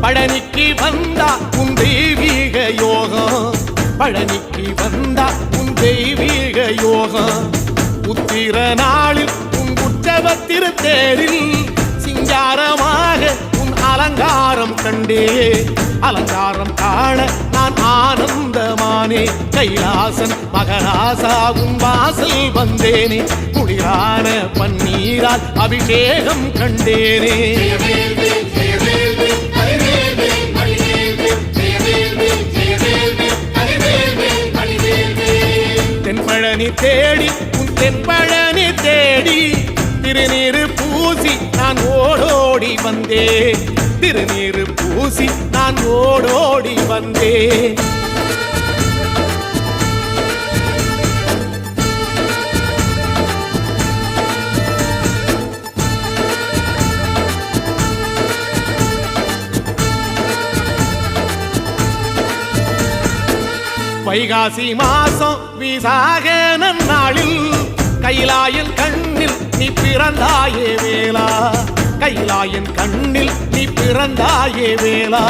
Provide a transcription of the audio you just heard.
பழனிக்கு வந்தா உன் தெய்வீக யோகம், பழனிக்கு வந்தா உன் தெய்வீக யோகம். உத்திர நாளில் உன் உற்சவ திருத்தேரில் சிங்காரமாக உன் அலங்காரம் கண்டே, அலங்காரம் காண நான் ஆனந்தமானே. கைலாசன் மகராசா உன் வாசல் வந்தேனே, குளிரான பன்னீரால் அபிஷேகம் கண்டேனே. தென்பழனி தேடி உன் தென்பழனி தேடி திருநீரு பூசி நான் ஓடோடி வந்தேன், திருநீரு பூசி நான் ஓடோடி வந்தேன். வைகாசி மாசம் விசாக நன்னாளில் கைலாயன் கண்ணில் நீ பிறந்தாயே வேளா, கைலாயன் கண்ணில் நீ பிறந்தாயே வேளா.